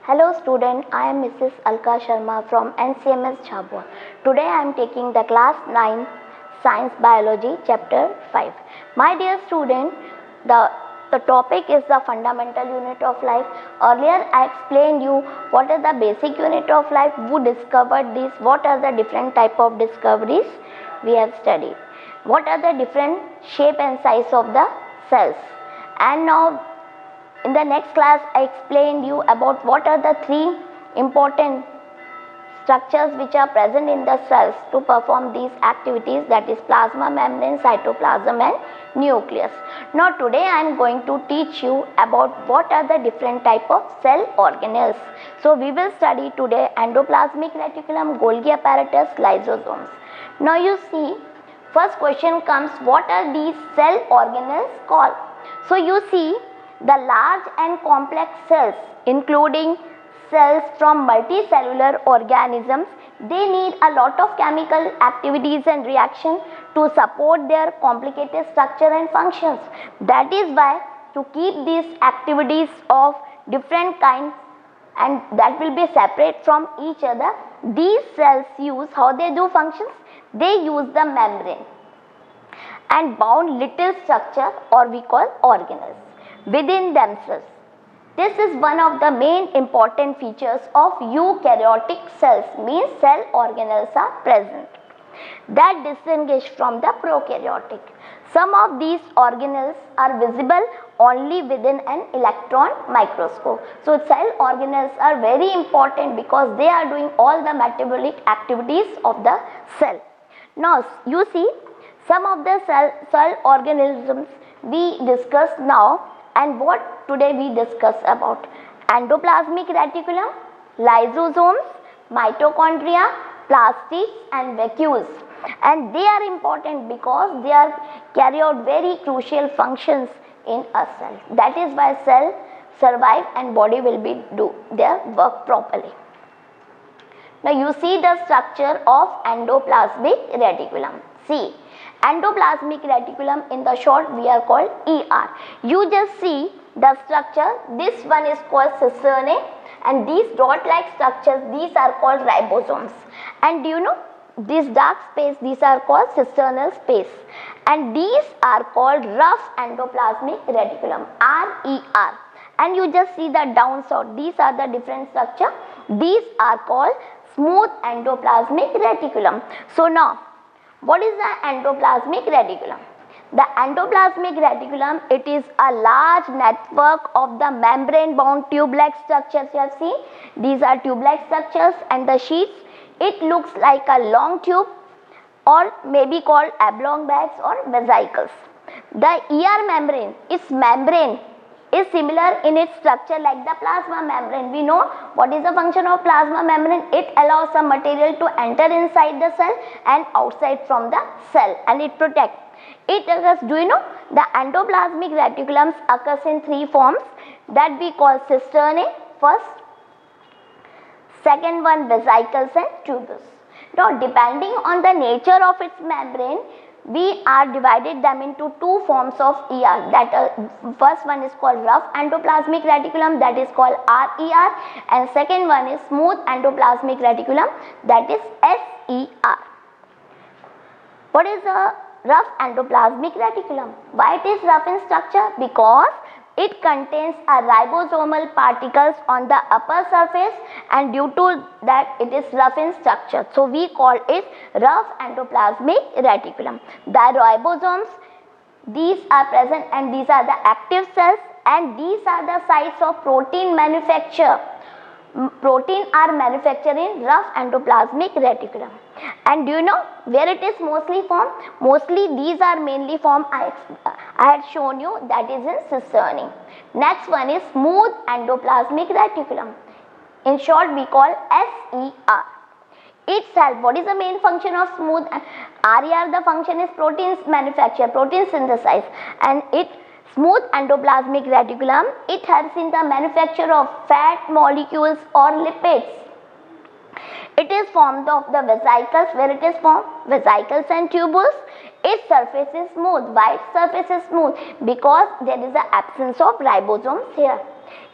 Hello student, I am Mrs. Alka Sharma from NCMS Jhabua. Today I am taking the class 9 Science Biology chapter 5. My dear student, the topic is the fundamental unit of life. Earlier I explained you what is the basic unit of life, who discovered this, what are the different type of discoveries we have studied, what are the different shape and size of the cells. And now in the next class, I explained you about what are the three important structures which are present in the cells to perform these activities, that is plasma membrane, cytoplasm and nucleus. Now today I am going to teach you about what are the different type of cell organelles. So we will study today endoplasmic reticulum, Golgi apparatus, lysosomes. Now you see, first question comes, what are these cell organelles called? So you see, the large and complex cells, including cells from multicellular organisms, they need a lot of chemical activities and reaction to support their complicated structure and functions. That is why to keep these activities of different kinds and that will be separate from each other, these cells use, how they do functions? They use the membrane and bound little structure, or we call organelles, within themselves. This is one of the main important features of eukaryotic cells, means cell organelles are present, that distinguish from the prokaryotic. Some of these organelles are visible only within an electron microscope. So cell organelles are very important because they are doing all the metabolic activities of the cell. Now you see, some of the cell organisms we discuss now, and what today we discuss about: endoplasmic reticulum, lysosomes, mitochondria, plastids and vacuoles. And they are important because they are carry out very crucial functions in a cell. That is why cell survive and body will be do their work properly. Now you see the structure of endoplasmic reticulum. See, endoplasmic reticulum, in the short we are called ER. You just see the structure. This one is called cisternae, and these dot like structures, these are called ribosomes. And do you know, this dark space, these are called cisternal space, and these are called rough endoplasmic reticulum, RER. And you just see the downside, these are the different structure, these are called smooth endoplasmic reticulum. So now, what is the endoplasmic reticulum? The endoplasmic reticulum, it is a large network of the membrane bound tube-like structures. You have seen, these are tube-like structures, and the sheets, it looks like a long tube or maybe called oblong bags or vesicles. The ER membrane, its membrane is similar in its structure like the plasma membrane. We know what is the function of plasma membrane. It allows some material to enter inside the cell and outside from the cell, and it protects. It occurs, do you know, the endoplasmic reticulums occurs in three forms that we call cisternae first, second one vesicles and tubules. Now depending on the nature of its membrane, we are divided them into two forms of ER. That first one is called rough endoplasmic reticulum, that is called RER, and second one is smooth endoplasmic reticulum, that is SER. What is a rough endoplasmic reticulum? Why it is rough in structure? Because it contains a ribosomal particles on the upper surface, and due to that it is rough in structure. So we call it rough endoplasmic reticulum. The ribosomes, these are present, and these are the active cells, and these are the sites of protein manufacture. Protein are manufactured in rough endoplasmic reticulum. And do you know where it is mostly formed? Mostly these are mainly formed, I had shown you, that is in cisternae. Next one is smooth endoplasmic reticulum. In short we call SER. Itself, what is the main function of smooth? RER, the function is proteins manufacture, protein synthesize, and it smooth endoplasmic reticulum, it helps in the manufacture of fat molecules or lipids. It is formed of the vesicles, where it is formed, vesicles and tubules. Its surface is smooth. Why its surface is smooth? Because there is an absence of ribosomes here.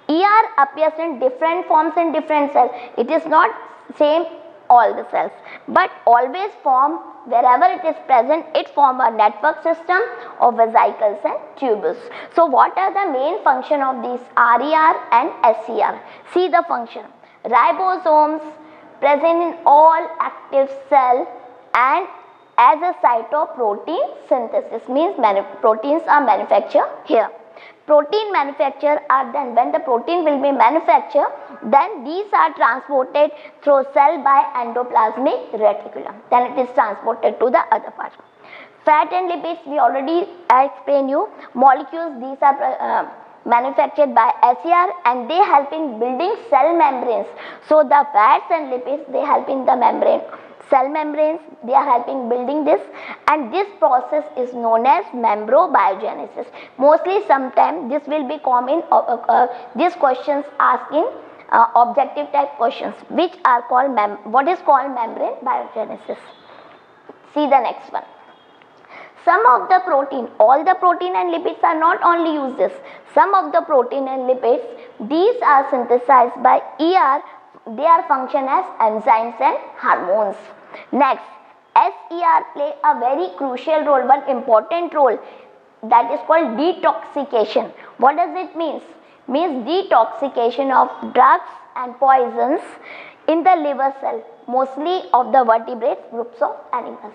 ER appears in different forms in different cells. It is not same all the cells, but always form wherever it is present, it form a network system of vesicles and tubules. So what are the main function of these RER and SER? See the function. Ribosomes present in all active cell and as a site of protein synthesis, means proteins are manufactured here. Protein manufacture are done when the protein will be manufactured, then these are transported through cell by endoplasmic reticulum, then it is transported to the other part. Fat and lipids, we already explained you, molecules, these are manufactured by SER and they help in building cell membranes. So the fats and lipids, they help in the membrane, cell membranes, they are helping building this, and this process is known as membrobiogenesis. Mostly sometimes this will be common, these questions asked in objective type questions, which are called what is called membrane biogenesis. See the next one. Some of the protein, all the protein and lipids are not only uses, some of the protein and lipids, these are synthesized by ER, they are function as enzymes and hormones. Next, SER play a very crucial role, one important role, that is called detoxification. What does it mean? Means detoxification of drugs and poisons in the liver cell, mostly of the vertebrate groups of animals.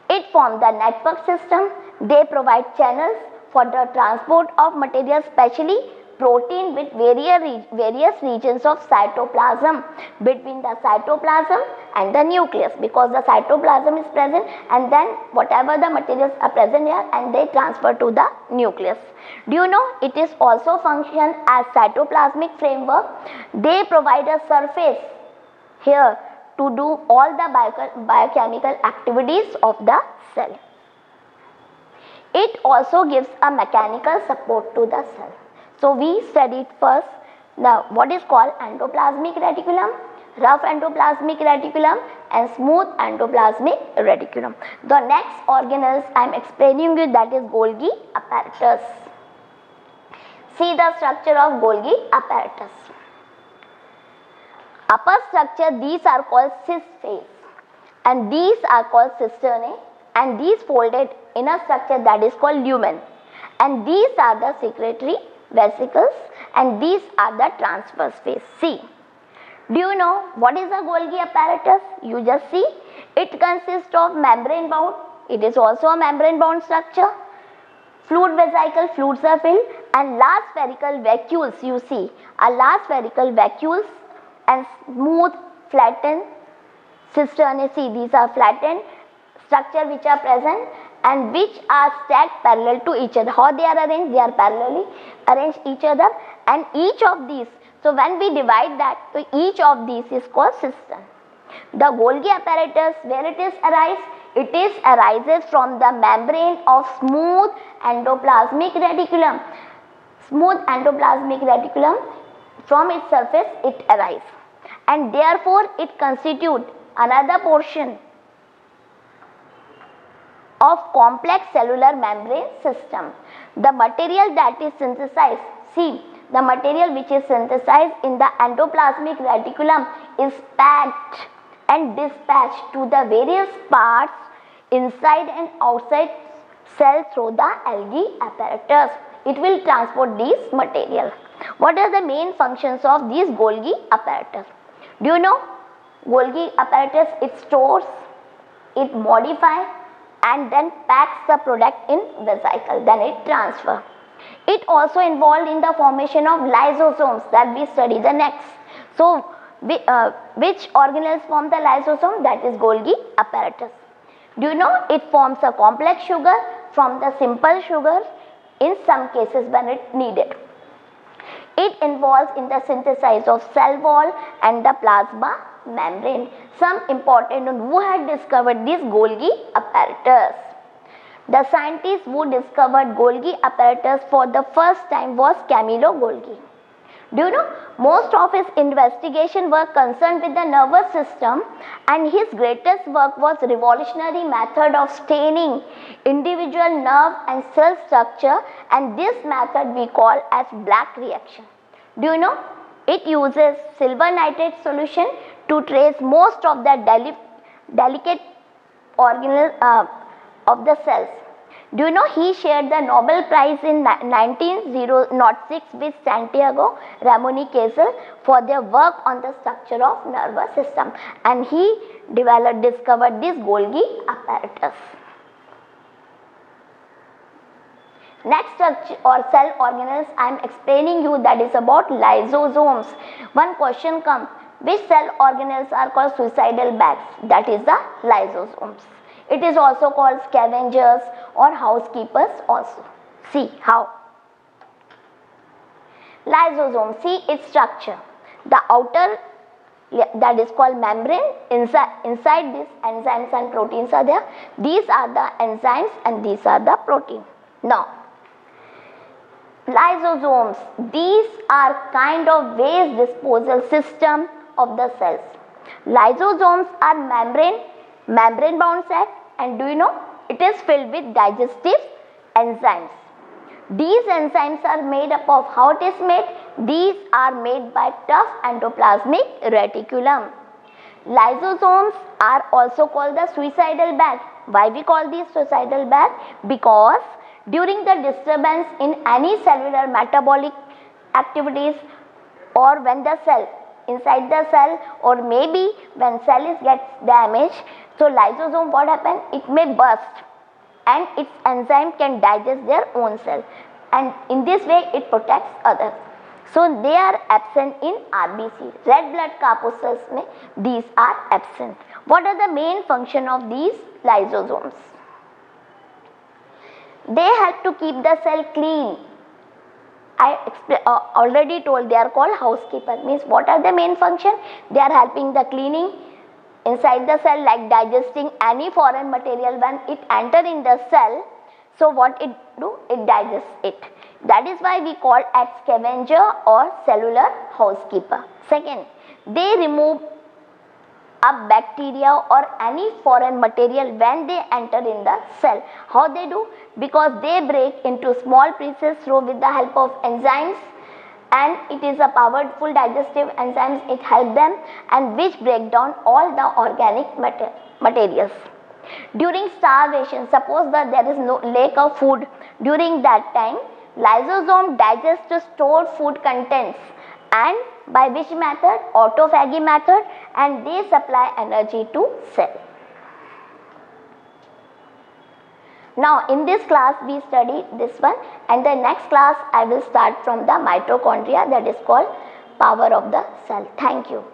It forms the network system, they provide channels for the transport of material, especially protein with various regions of cytoplasm, between the cytoplasm and the nucleus, because the cytoplasm is present and then whatever the materials are present here and they transfer to the nucleus. Do you know it is also function as cytoplasmic framework? They provide a surface here to do all the biochemical activities of the cell. It also gives a mechanical support to the cell. So we studied first now what is called endoplasmic reticulum, rough endoplasmic reticulum and smooth endoplasmic reticulum. The next organelles I am explaining you, that is Golgi apparatus. See the structure of Golgi apparatus. Upper structure, these are called cis phase and these are called cisternae, and these folded inner structure, that is called lumen, and these are the secretory vesicles and these are the transverse phase. See, do you know what is a Golgi apparatus? You just see, it consists of membrane bound, it is also a membrane bound structure, fluid vesicle, fluids are filled, and large spherical vacuoles, you see, a large spherical vacuoles and smooth flattened cisternae. See, these are flattened structure which are present and which are stacked parallel to each other. How they are arranged? They are parallelly arranged each other, and each of these, so when we divide that, so each of these is called cistern. The Golgi apparatus, where it is arise? It is arises from the membrane of smooth endoplasmic reticulum. Smooth endoplasmic reticulum, from its surface it arises, and therefore it constitutes another portion of complex cellular membrane system. The material that is synthesized, see, the material which is synthesized in the endoplasmic reticulum is packed and dispatched to the various parts inside and outside cell through the Golgi apparatus. It will transport these material. What are the main functions of these Golgi apparatus? Do you know? Golgi apparatus, it stores, it modifies and then packs the product in vesicle, then it transfer. It also involved in the formation of lysosomes, that we study the next. So which organelles form the lysosome? That is Golgi apparatus. Do you know it forms a complex sugar from the simple sugar in some cases when it needed. It involves in the synthesis of cell wall and the plasma membrane. Some important on who had discovered this Golgi apparatus. The scientist who discovered Golgi apparatus for the first time was Camillo Golgi. Do you know, most of his investigation were concerned with the nervous system, and his greatest work was revolutionary method of staining individual nerve and cell structure, and this method we call as black reaction. Do you know, it uses silver nitrate solution to trace most of the delicate organelles of the cells. Do you know, he shared the Nobel Prize in 1906 with Santiago Ramon Casal for their work on the structure of nervous system, and he discovered this Golgi apparatus. Next structure or cell organelles I am explaining you, that is about lysosomes. One question comes, which cell organelles are called suicidal bags? That is the lysosomes. It is also called scavengers or housekeepers also. See how. Lysosome, see its structure. The outer, that is called membrane, inside this enzymes and proteins are there. These are the enzymes and these are the protein. Now, lysosomes, these are kind of waste disposal system of the cells. Lysosomes are membrane bound sac, and do you know, it is filled with digestive enzymes. These enzymes are made up of, how it is made? These are made by tough endoplasmic reticulum. Lysosomes are also called the suicidal bag. Why we call these suicidal bag? Because during the disturbance in any cellular metabolic activities, or when the cell inside the cell, or maybe when cell gets damaged, so lysosome, what happens? It may burst and its enzyme can digest their own cell, and in this way it protects others. So they are absent in RBC. Red blood corpuscles में these are absent. What are the main function of these lysosomes? They help to keep the cell clean. I already told they are called housekeeper. Means what are the main function? They are helping the cleaning inside the cell, like digesting any foreign material when it enter in the cell. So what it do? It digests it. That is why we call as scavenger or cellular housekeeper. Second, they remove up bacteria or any foreign material when they enter in the cell. How they do? Because they break into small pieces through with the help of enzymes, and it is a powerful digestive enzymes, it helps them, and which break down all the organic materials. During starvation, suppose that there is no lack of food, during that time lysosome digests the stored food contents, and by which method? Autophagy method, and they supply energy to cell. Now in this class we study this one, and the next class I will start from the mitochondria, that is called power of the cell. Thank you.